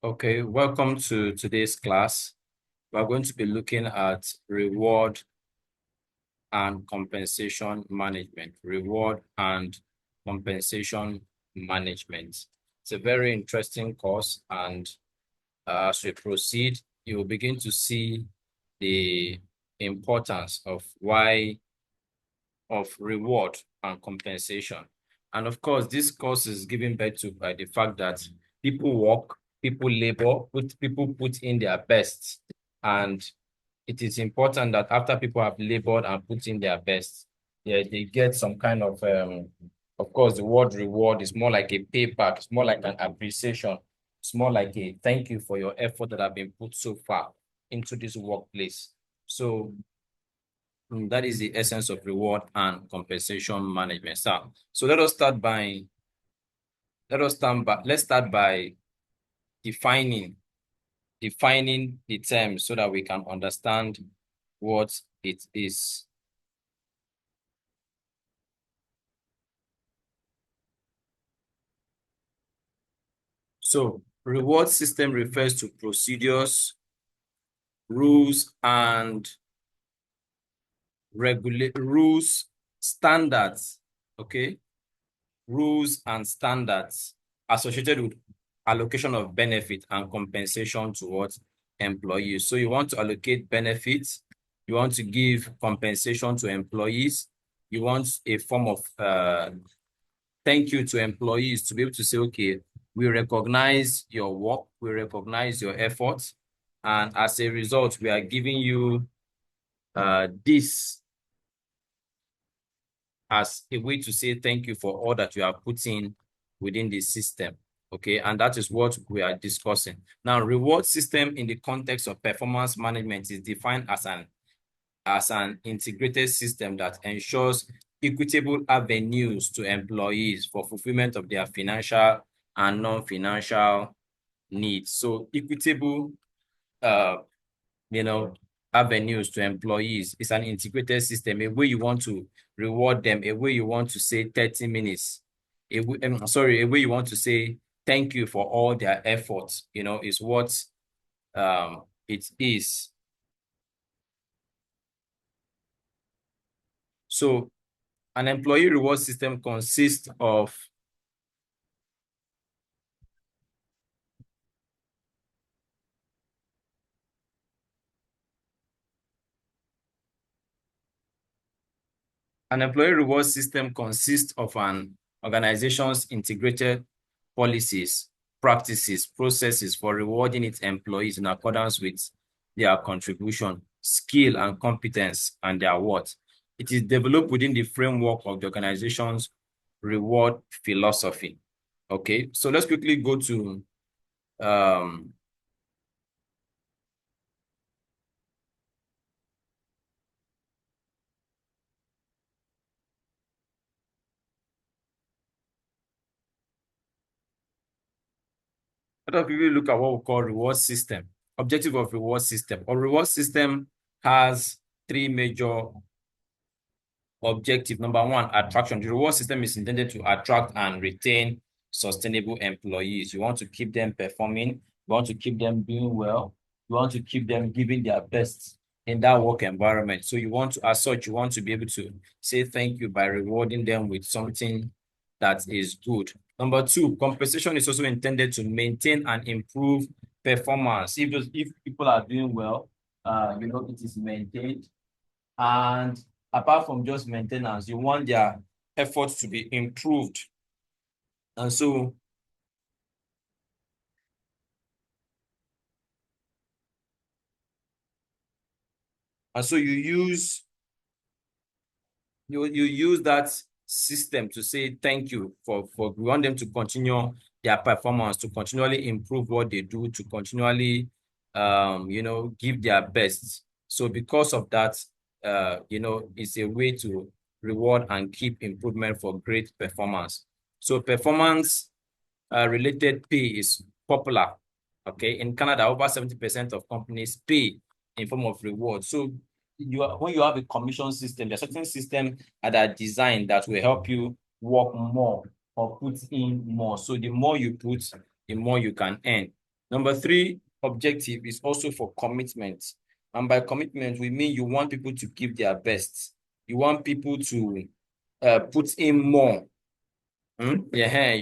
Okay, welcome to today's class. We're going to be looking at reward and compensation management. Reward and compensation management. It's a very interesting course, and as we proceed, you will begin to see the importance of reward and compensation. And of course, this course is given birth to by the fact that people work, people labor, people put in their best. And it is important that after people have labored and put in their best, they get some kind of course, the word reward is more like a payback, it's more like an appreciation, it's more like a thank you for your effort that have been put so far into this workplace. So that is the essence of reward and compensation management. So let's start by defining the term so that we can understand what it is. So reward system refers to procedures, rules, and standards, okay? Rules and standards associated with allocation of benefit and compensation towards employees. So you want to allocate benefits, you want to give compensation to employees, you want a form of thank you to employees to be able to say, okay, we recognize your work, we recognize your efforts, and as a result, we are giving you this as a way to say thank you for all that you have put in within the system. Okay, and that is what we are discussing. Now, reward system in the context of performance management is defined as an integrated system that ensures equitable avenues to employees for fulfillment of their financial and non-financial needs. So equitable uh, avenues to employees is an integrated system, a way you want to reward them, a way you want to say 30 minutes, a way you want to say thank you for all their efforts, is what it is. So an employee reward system consists of An employee reward system consists of an organization's integrated policies, practices, processes for rewarding its employees in accordance with their contribution, skill, and competence, and their worth. It is developed within the framework of the organization's reward philosophy. Okay, so let's quickly go to let us quickly look at what we call reward system. Objective of reward system. A reward system has three major objective. Number one, attraction. The reward system is intended to attract and retain sustainable employees. You want to keep them performing, you want to keep them doing well, you want to keep them giving their best in that work environment. So you want to, as such, you want to be able to say thank you by rewarding them with something that is good. Number two, compensation is also intended to maintain and improve performance. If people are doing well, it is maintained. And apart from just maintenance, you want their efforts to be improved. And so you use that system to say thank you for we want them to continue their performance, to continually improve what they do, to continually give their best. So because of that, it's a way to reward and keep improvement for great performance. So performance related pay is popular. Okay, in Canada, over 70% of companies pay in form of reward. So when you have a commission system, there's certain systems that are designed that will help you work more or put in more. So the more you put, the more you can earn. Number three objective is also for commitment. And by commitment, we mean you want people to give their best. You want people to put in more. Yeah,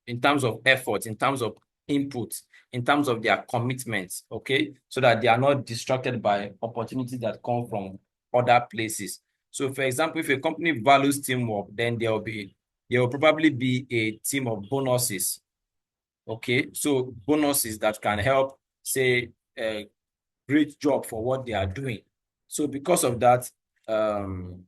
in terms of effort, in terms of input, in terms of their commitments, okay, so that they are not distracted by opportunities that come from other places. So, for example, if a company values teamwork, then there will probably be a team of bonuses. Okay, so bonuses that can help say a great job for what they are doing. So, because of that, um,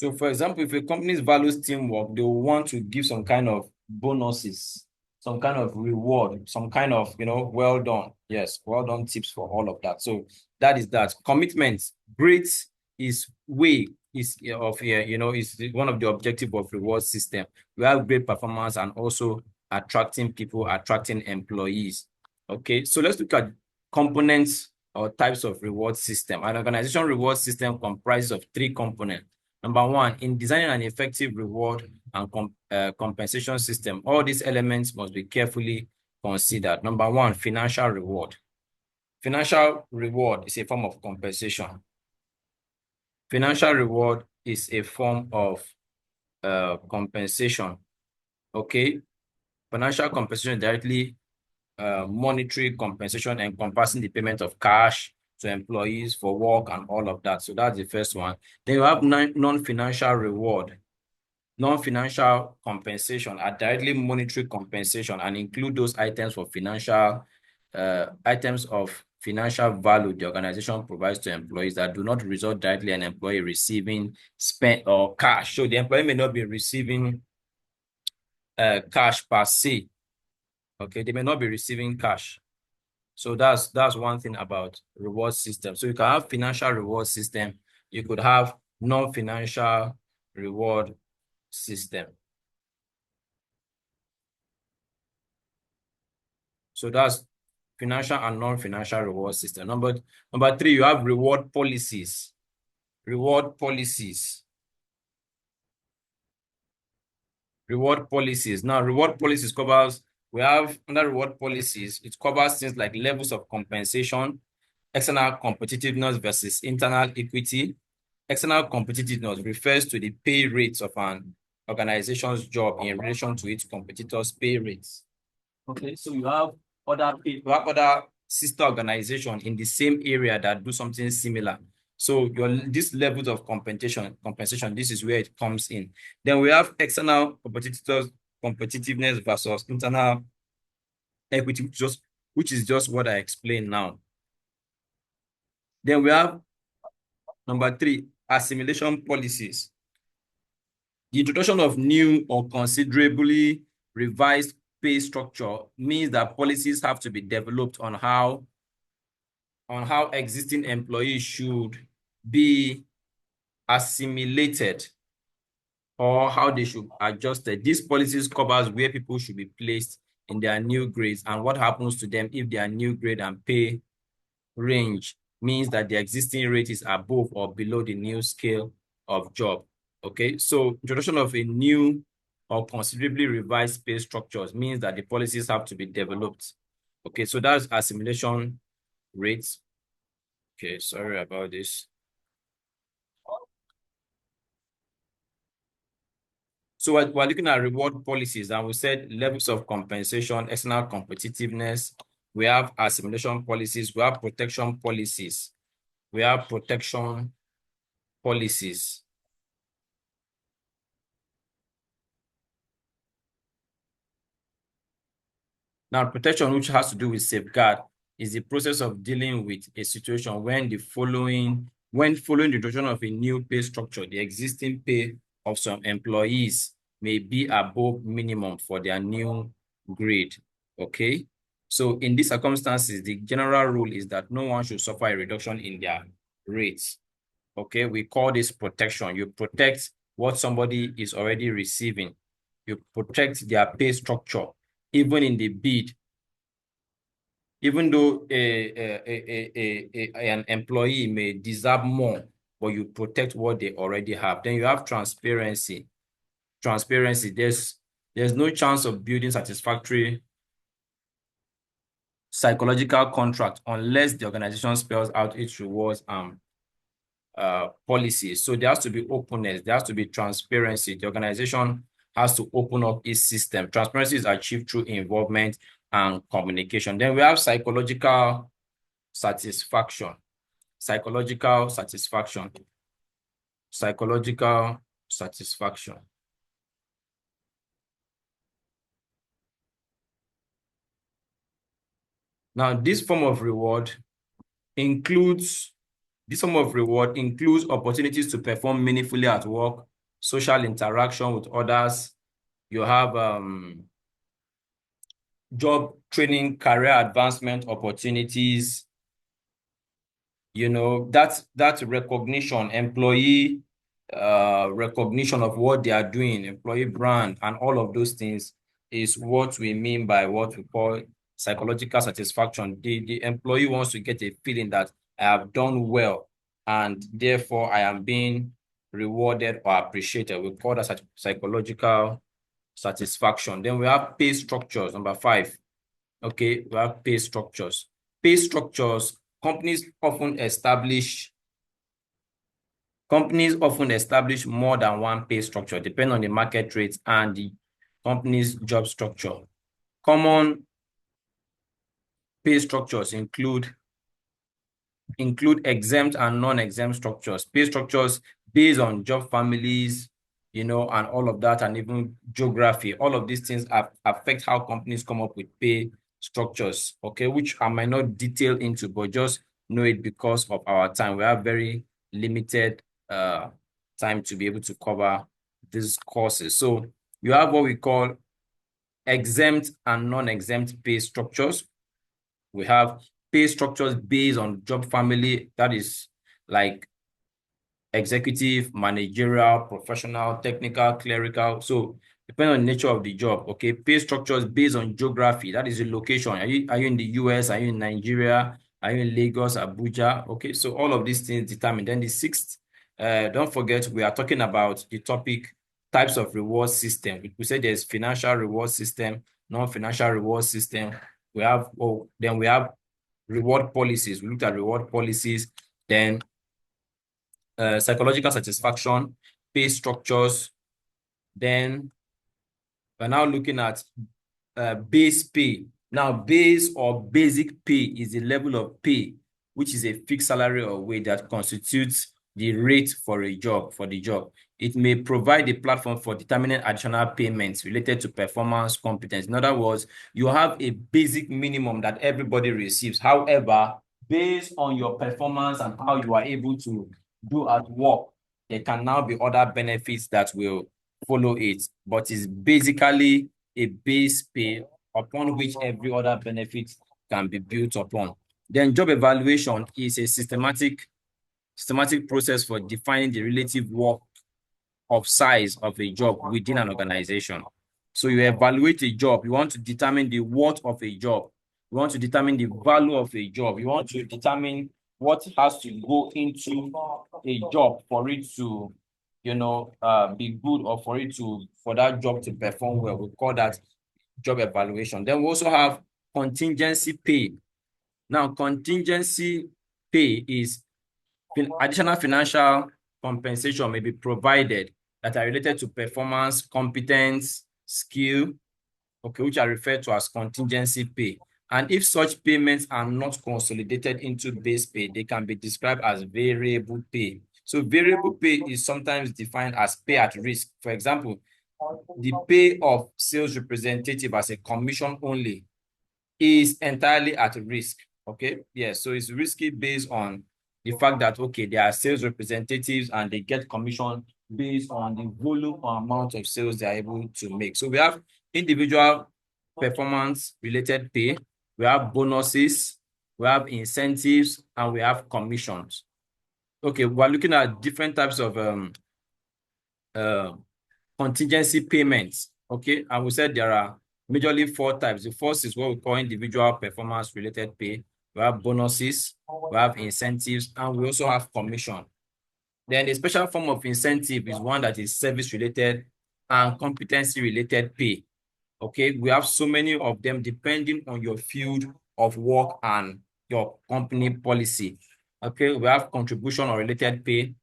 So, for example, if a company values teamwork, they will want to give some kind of bonuses, some kind of reward, some kind of, well done. Yes, well done tips for all of that. So that is that. Commitment, great is way is of is one of the objective of reward system. We have great performance and also attracting people, attracting employees. Okay, so let's look at components or types of reward system. An organization reward system comprises of three components. Number one, in designing an effective reward and compensation system, all these elements must be carefully considered. Number one, financial reward. Financial reward is a form of compensation. Financial reward is a form of compensation. Okay. Financial compensation is directly monetary compensation encompassing the payment of cash to employees for work and all of that. So that's the first one. Then you have non-financial reward. Non-financial compensation are directly monetary compensation and include those items for items of financial value the organization provides to employees that do not result directly in an employee receiving spent or cash. So the employee may not be receiving cash per se. Okay, they may not be receiving cash. So that's one thing about reward system. So you can have financial reward system. You could have non-financial reward system. So that's financial and non-financial reward system. Number three, you have reward policies. Reward policies. Reward policies. Now, reward policies covers, we have under reward policies, it covers things like levels of compensation, external competitiveness versus internal equity. External competitiveness refers to the pay rates of an organization's job in relation to its competitors' pay rates. Okay, so you have other sister organization in the same area that do something similar. So this levels of compensation, this is where it comes in. Then we have external competitiveness versus internal equity, which is just what I explained now. Then we have number three, assimilation policies. The introduction of new or considerably revised pay structure means that policies have to be developed on how existing employees should be assimilated or how they should adjust it. These policies covers where people should be placed in their new grades and what happens to them if their new grade and pay range means that the existing rate is above or below the new scale of job. Okay, so introduction of a new or considerably revised pay structures means that the policies have to be developed. Okay, so that's assimilation rates. Okay, sorry about this. So we're looking at reward policies, and we said levels of compensation, external competitiveness. We have assimilation policies. We have protection policies. We have protection policies. Now, protection, which has to do with safeguard, is the process of dealing with a situation when following the introduction of a new pay structure, the existing pay of some employees may be above minimum for their new grade. Okay. So in these circumstances, the general rule is that no one should suffer a reduction in their rates. Okay, we call this protection. You protect what somebody is already receiving. You protect their pay structure, even in the bid. Even though an employee may deserve more, but you protect what they already have. Then you have transparency. Transparency. There's no chance of building satisfactory psychological contract unless the organization spells out its rewards and policies. So there has to be openness, there has to be transparency. The organization has to open up its system. Transparency is achieved through involvement and communication. Then we have psychological satisfaction. Psychological satisfaction. Psychological satisfaction. Now, includes this form of reward includes opportunities to perform meaningfully at work, social interaction with others. You have job training, career advancement opportunities. That recognition, employee recognition of what they are doing, employee brand, and all of those things is what we mean by what we call psychological satisfaction. The employee wants to get a feeling that I have done well, and therefore I am being rewarded or appreciated. We call that psychological satisfaction. Then we have pay structures, number 5. Okay, we have pay structures. Pay structures, companies often establish more than one pay structure, depending on the market rates and the company's job structure. Common pay structures include exempt and non-exempt structures. Pay structures based on job families, and all of that, and even geography. All of these things affect how companies come up with pay structures, okay, which I might not detail into, but just know it because of our time. We have very limited time to be able to cover these courses. So you have what we call exempt and non-exempt pay structures. We have pay structures based on job family, that is like executive, managerial, professional, technical, clerical. So depending on the nature of the job, okay, pay structures based on geography, that is the location. Are you in the US? Are you in Nigeria? Are you in Lagos, Abuja? Okay, so all of these things determine. Then the 6th, don't forget, we are talking about the topic types of reward system. We said there's financial reward system, non-financial reward system. Then we have reward policies. We looked at reward policies. Then psychological satisfaction, pay structures. Then we're now looking at base pay. Now, base or basic pay is the level of pay, which is a fixed salary or wage that constitutes the rate for the job. It may provide a platform for determining additional payments related to performance competence. In other words, you have a basic minimum that everybody receives. However, based on your performance and how you are able to do at work, there can now be other benefits that will follow it, but it's basically a base pay upon which every other benefit can be built upon. Then job evaluation is a systematic process for defining the relative work of size of a job within an organization. So you evaluate a job, you want to determine the worth of a job, you want to determine the value of a job, you want to determine what has to go into a job for it to, be good, or for that job to perform well. We call that job evaluation. Then we also have contingency pay. Now, contingency pay is additional financial compensation may be provided that are related to performance, competence, skill, okay, which are referred to as contingency pay. And if such payments are not consolidated into base pay, they can be described as variable pay. So variable pay is sometimes defined as pay at risk. For example, the pay of sales representative as a commission only is entirely at risk. Okay, yes, so it's risky based on the fact that, okay, they are sales representatives and they get commission based on the volume or amount of sales they are able to make. So we have individual performance related pay, we have bonuses, we have incentives, and we have commissions. Okay, we're looking at different types of uh, contingency payments. Okay, and we said there are majorly four types. The first is what we call individual performance related pay. We have bonuses, we have incentives, and we also have commission. Then a special form of incentive is one that is service related and competency related pay. Okay, we have so many of them depending on your field of work and your company policy. Okay, we have contribution or related pay.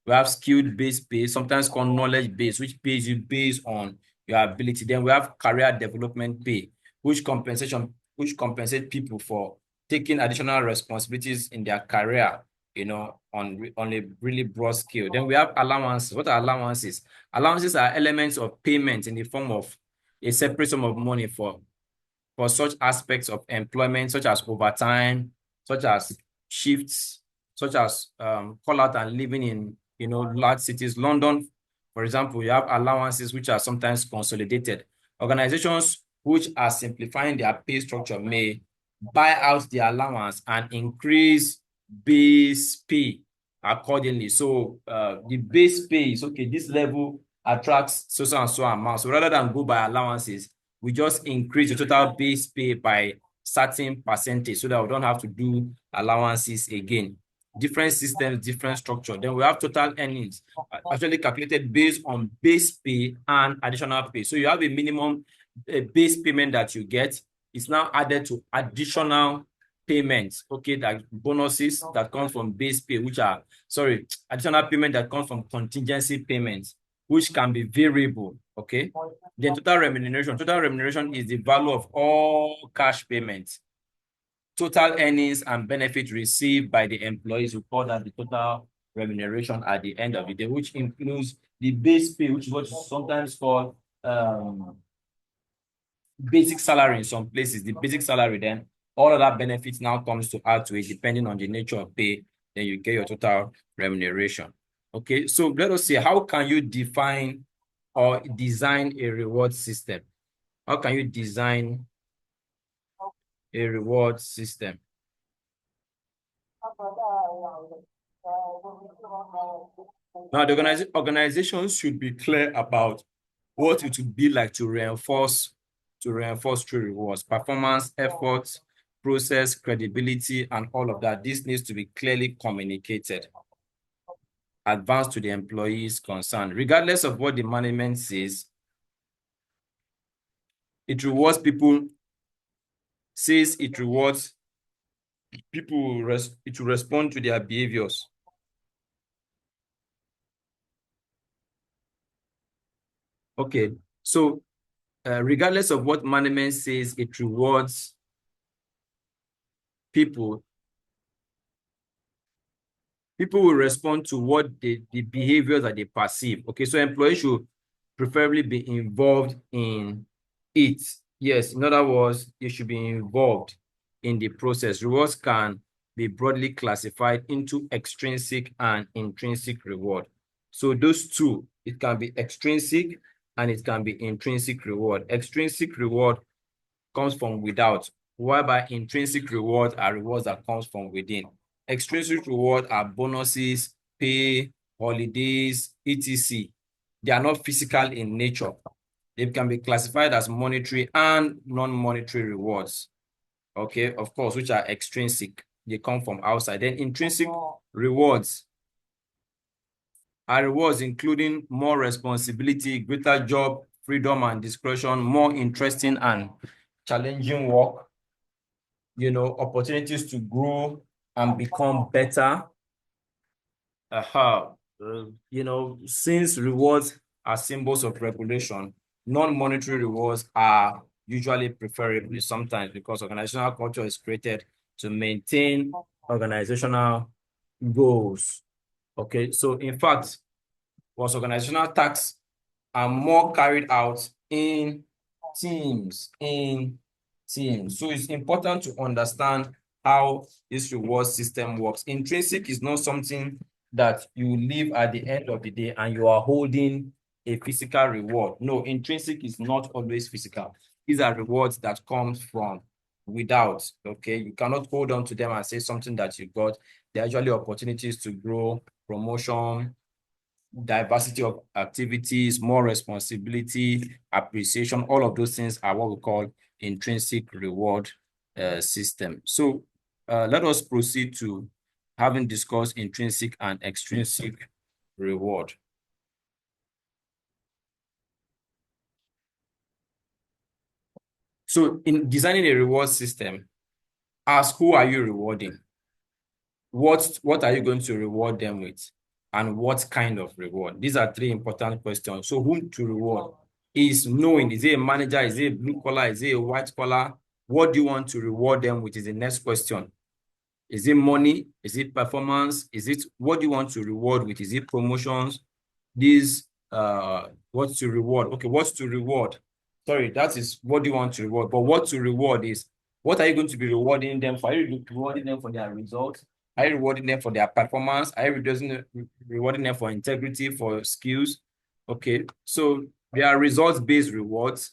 We have skilled based pay, sometimes called knowledge based, which pays you based on your ability. Then we have career development pay, which compensate people for taking additional responsibilities in their career, on a really broad scale. Then we have allowances. What are allowances? Allowances are elements of payment in the form of a separate sum of money for such aspects of employment, such as overtime, such as shifts, such as call out and living in large cities. London, for example, you have allowances which are sometimes consolidated. Organizations which are simplifying their pay structure may buy out the allowance and increase base pay accordingly. So the base pay is okay, this level attracts so and so amount. So rather than go by allowances, we just increase the total base pay by certain percentage so that we don't have to do allowances again. Different systems, different structure. Then we have total earnings, actually calculated based on base pay and additional pay. So you have a minimum base payment that you get. It's now added to additional payments, okay, that bonuses that come from base pay, additional payment that comes from contingency payments, which can be variable, okay. Then total remuneration. Total remuneration is the value of all cash payments, total earnings and benefits received by the employees. We call that the total remuneration at the end of the day, which includes the base pay, which is what is sometimes called basic salary in some places. The basic salary, then all of that benefits now comes to add to it, depending on the nature of pay, then you get your total remuneration. Okay, so let us see, how can you define or design a reward system? How can you design a reward system? Now, the organizations should be clear about what it would be like to reinforce through rewards, performance, efforts, process, credibility, and all of that. This needs to be clearly communicated, advanced to the employees concerned. Regardless of what the management says, it rewards people, says it rewards people, it will respond to their behaviors. Okay, so regardless of what management says, it rewards people. People will respond to what the behaviors that they perceive. Okay, so employees should preferably be involved in it. Yes, in other words, you should be involved in the process. Rewards can be broadly classified into extrinsic and intrinsic reward. So those two, it can be extrinsic and it can be intrinsic reward. Extrinsic reward comes from without, whereby intrinsic rewards are rewards that comes from within. Extrinsic reward are bonuses, pay, holidays, etc. They are not physical in nature. They can be classified as monetary and non-monetary rewards. Okay, of course, which are extrinsic. They come from outside. Then intrinsic rewards are rewards including more responsibility, greater job, freedom and discretion, more interesting and challenging work, opportunities to grow and become better. Since rewards are symbols of regulation, non-monetary rewards are usually preferable sometimes because organizational culture is created to maintain organizational goals. Okay, so in fact, was organizational tasks are more carried out in teams. So it's important to understand how this reward system works. Intrinsic is not something that you leave at the end of the day and you are holding a physical reward. No, intrinsic is not always physical. These are rewards that comes from without. Okay, you cannot hold on to them and say something that you got. There are usually opportunities to grow, promotion, diversity of activities, more responsibility, appreciation. All of those things are what we call intrinsic reward system. So let us proceed to having discussed intrinsic and extrinsic reward. So in designing a reward system, ask who are you rewarding? What are you going to reward them with? And what kind of reward? These are three important questions. So whom to reward is knowing, is it a manager? Is it a blue collar? Is it a white collar? What do you want to reward them with is the next question. Is it money? Is it performance? Is it what do you want to reward with? Is it promotions? These what to reward? Okay, what's to reward? Sorry, that is what do you want to reward? But what to reward is what are you going to be rewarding them for? Are you rewarding them for their results? Are you rewarding them for their performance? Are you rewarding them for integrity, for skills? Okay, so there are results-based rewards,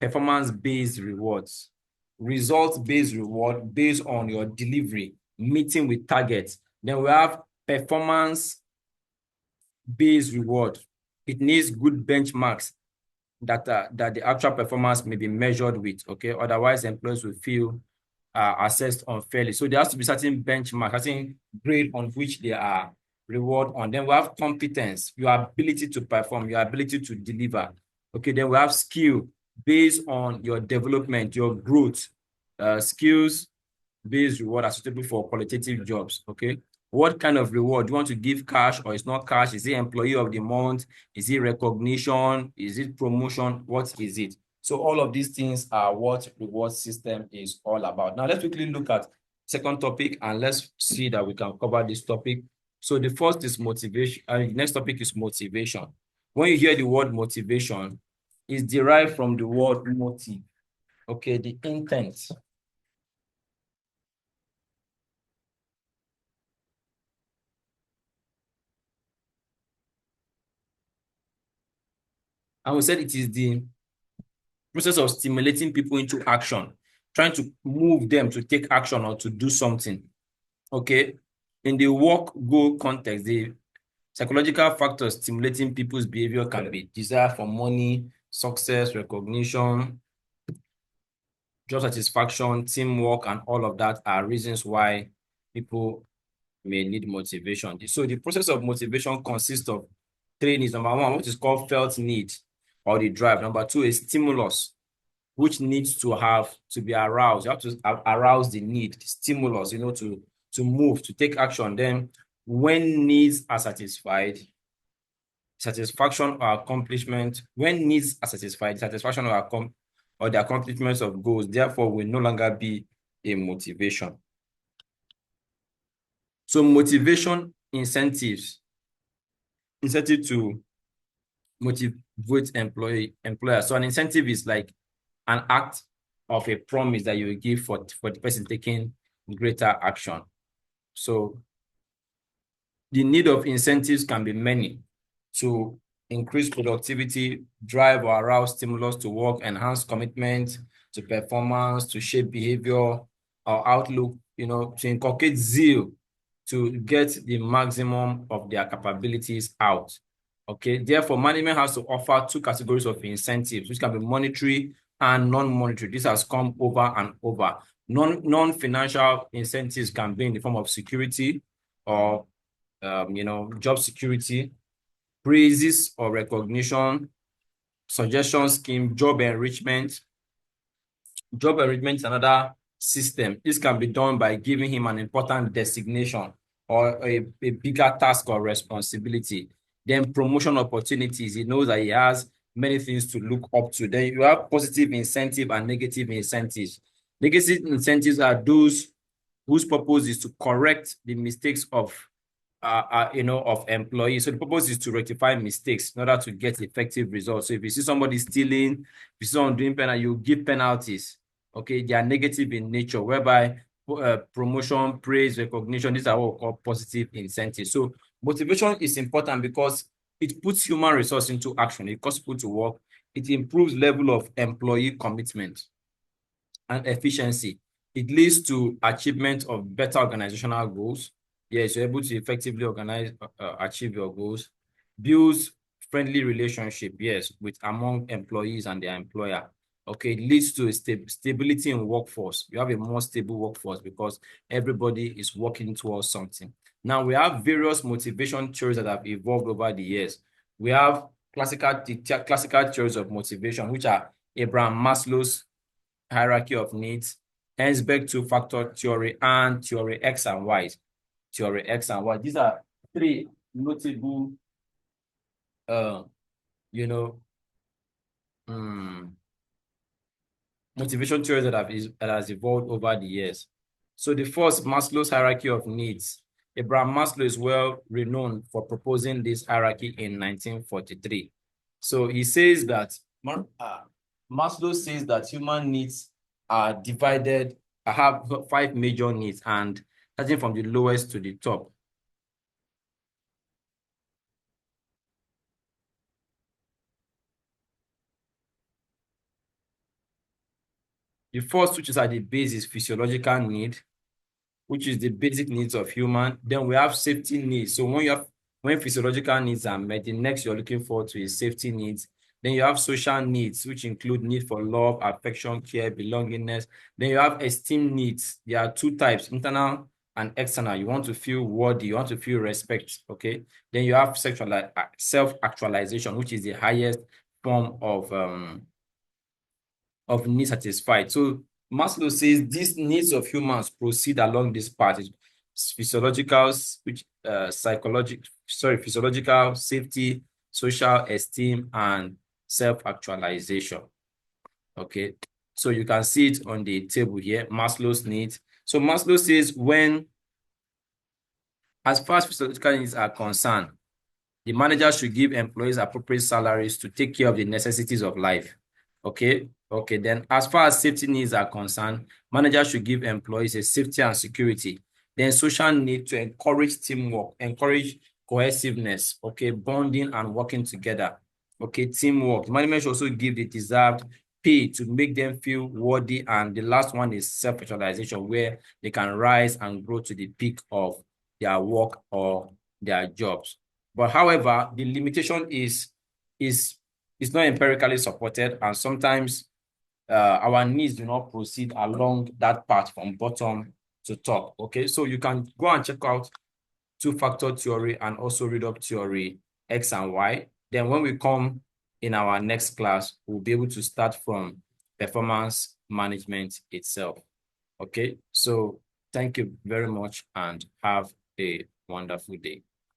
performance-based rewards. Results-based reward based on your delivery, meeting with targets. Then we have performance-based reward. It needs good benchmarks that the actual performance may be measured with. Okay, otherwise employees will feel assessed unfairly. So there has to be certain benchmark, certain grade on which they are reward on. Then we have competence, your ability to perform, your ability to deliver. Okay, then we have skill based on your development, your growth, skills based reward are suitable for qualitative jobs. Okay, what kind of reward do you want to give? Cash or it's not cash? Is it employee of the month? Is it recognition? Is it promotion? What is it? So all of these things are what reward system is all about. Now let's quickly look at second topic and let's see that we can cover this topic. So the first is motivation, and the next topic is motivation. When you hear the word motivation, it's derived from the word motive. Okay, the intent. And we said it is the process of stimulating people into action, trying to move them to take action or to do something. Okay. In the work goal context, the psychological factors stimulating people's behavior can be desire for money, success, recognition, job satisfaction, teamwork, and all of that are reasons why people may need motivation. So the process of motivation consists of three needs. Number one, what is called felt need or the drive. Number two is stimulus, which needs to have to be aroused. You have to arouse the need, the stimulus, to move, to take action. Then when needs are satisfied, satisfaction or accomplishment, when needs are satisfied, satisfaction or the accomplishments of goals, therefore will no longer be a motivation. So motivation incentive to motivate employer. So an incentive is like an act of a promise that you will give for the person taking greater action. So the need of incentives can be many: to increase productivity, drive or arouse stimulus to work, enhance commitment to performance, to shape behavior or outlook, to inculcate zeal, to get the maximum of their capabilities out. Okay, therefore, management has to offer two categories of incentives, which can be monetary and non-monetary. This has come over and over. Non-financial incentives can be in the form of security or job security, praises or recognition, suggestion scheme, job enrichment. Job enrichment is another system. This can be done by giving him an important designation or a bigger task or responsibility. Then promotion opportunities. He knows that he has many things to look up to. Then you have positive incentive and negative incentives. Negative incentives are those whose purpose is to correct the mistakes of of employees. So the purpose is to rectify mistakes in order to get effective results. So if you see somebody stealing, if you see someone doing penalty, you give penalties. Okay, they are negative in nature, whereby promotion, praise, recognition, these are what we call positive incentives. So motivation is important because it puts human resource into action. It causes people to work. It improves level of employee commitment. and efficiency. It leads to achievement of better organizational goals. Yes, you're able to effectively achieve your goals. Builds friendly relationship, yes, with among employees and their employer. Okay, it leads to a stability in workforce. You have a more stable workforce because everybody is working towards something. Now we have various motivation theories that have evolved over the years. We have classical theories of motivation, which are Abraham Maslow's hierarchy of needs, Hensberg two-factor theory, and theory X and Y. Theory X and Y. These are three notable, uh, you know, um, motivation theories that has evolved over the years. So the first, Maslow's hierarchy of needs. Abraham Maslow is well renowned for proposing this hierarchy in 1943. So he says that Maslow says that human needs are divided, have 5 major needs, and starting from the lowest to the top. The first, which is at the base, is physiological need, which is the basic needs of human. Then we have safety needs. So when physiological needs are met, the next you're looking forward to is safety needs. Then you have social needs, which include need for love, affection, care, belongingness. Then you have esteem needs. There are two types, internal and external. You want to feel worthy, you want to feel respect. Okay. Then you have self-actualization, which is the highest form of needs satisfied. So Maslow says these needs of humans proceed along this path. It's physiological, which physiological, safety, social esteem, and self-actualization. Okay. So you can see it on the table here, Maslow's needs. So Maslow says as far as physiological needs are concerned, the manager should give employees appropriate salaries to take care of the necessities of life. Okay. Okay. Then as far as safety needs are concerned, managers should give employees a safety and security. Then social need to encourage teamwork, encourage cohesiveness, okay, bonding and working together. Okay, teamwork. Management should also give the deserved pay to make them feel worthy. And the last one is self-actualization, where they can rise and grow to the peak of their work or their jobs. But however, the limitation is not empirically supported, and sometimes our needs do not proceed along that path from bottom to top. Okay, so you can go and check out two-factor theory and also read up theory X and Y. Then when we come in our next class, we'll be able to start from performance management itself. Okay, so thank you very much and have a wonderful day.